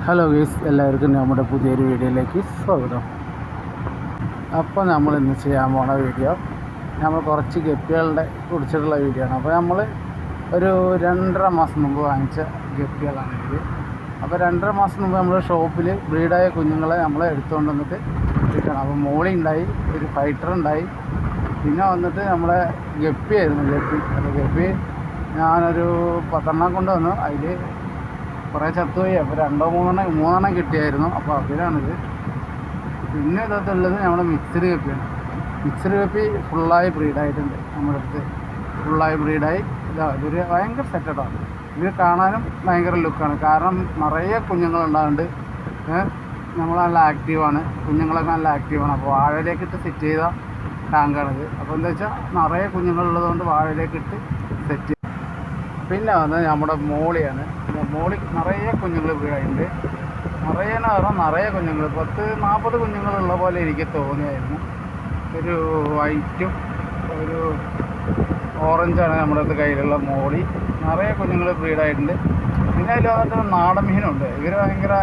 Hello guys, എല്ലാവർക്കും നമ്മുടെ പുതിയൊരു വീഡിയോയിലേക്ക് സ്വാഗതം. അപ്പോൾ നമ്മൾ ഇന്ന് ചെയ്യാൻ പോണ വീഡിയോ നമ്മൾ കുറച്ച് ഗപ്പികളുടെ കുറിച്ചിട്ടുള്ള വീഡിയോ ആണ്. അപ്പോൾ നമ്മൾ ഒരു 2.5 മാസം മുമ്പ് വാങ്ങിച്ച ഗപ്പികളാണ് ഇത്. അപ്പോൾ 2.5 മാസം മുമ്പ് നമ്മൾ ഷോപ്പിൽ ബ്രീഡായ കുഞ്ഞുങ്ങളെ നമ്മൾ എടുത്തുകൊണ്ട് വന്നിട്ട് കിട്ടണം. അപ്പോൾ മോളി ഉണ്ടായി, ഒരു ഫൈറ്റർ ഉണ്ടായി, പിന്നെ വന്നിട്ട് നമ്മളെ ഗപ്പിയായിരുന്നു. ഗപ്പി ഞാനൊരു 10 കൊണ്ടുവന്നു. അതിൽ കുറേ ചത്തുപോയി. അപ്പോൾ 2-3 കിട്ടിയായിരുന്നു. അപ്പോൾ അതിലാണിത്. പിന്നെ ഇതത്തുള്ളത് നമ്മുടെ മിക്സഡ് കപ്പിയാണ്. മിക്സഡ് കപ്പി ഫുള്ളായി ബ്രീഡായിട്ടുണ്ട് നമ്മുടെ അടുത്ത്. ഫുള്ളായി ബ്രീഡായി ഇതൊരു ഭയങ്കര സെറ്റപ്പാണ്. ഇത് കാണാനും ഭയങ്കര ലുക്കാണ്. കാരണം നിറയെ കുഞ്ഞുങ്ങളുണ്ടാകുന്നുണ്ട്. നമ്മൾ നല്ല ആക്റ്റീവാണ്, കുഞ്ഞുങ്ങളൊക്കെ നല്ല ആക്റ്റീവാണ്. അപ്പോൾ വാഴയിലേക്കിട്ട് സെറ്റ് ചെയ്ത ടാങ്കാണിത്. അപ്പോൾ എന്താ വെച്ചാൽ നിറയെ കുഞ്ഞുങ്ങളുള്ളതുകൊണ്ട് വാഴയിലേക്കിട്ട് സെറ്റ് ചെയ്യും. പിന്നെ വന്നത് നമ്മുടെ മോളിയാണ്. മോളി നിറയെ കുഞ്ഞുങ്ങൾ വീഴാറുണ്ട്. നിറയെ കുഞ്ഞുങ്ങൾ 10-40 കുഞ്ഞുങ്ങളുള്ള പോലെ എനിക്ക് തോന്നിയായിരുന്നു. ഒരു വൈറ്റും ഒരു ഓറഞ്ചാണ് നമ്മുടെ അടുത്ത് കയ്യിലുള്ള മോളി. നിറയെ കുഞ്ഞുങ്ങൾ ബ്രീഡായിട്ടുണ്ട്. പിന്നെ അതിൽ വന്നിട്ട് നാടൻ മീനുണ്ട്. ഇവർ ഭയങ്കര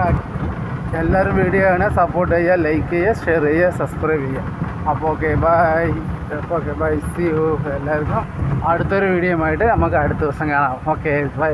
എല്ലാവരും വീഡിയോ ആണ് സപ്പോർട്ട് ചെയ്യുക, ലൈക്ക് ചെയ്യുക, ഷെയർ ചെയ്യുക, സബ്സ്ക്രൈബ് ചെയ്യുക. അപ്പോൾ ഓക്കെ ബൈ സി യു. എല്ലാവർക്കും അടുത്തൊരു വീഡിയോയുമായിട്ട് നമുക്ക് അടുത്ത ദിവസം കാണാം. Okay bye.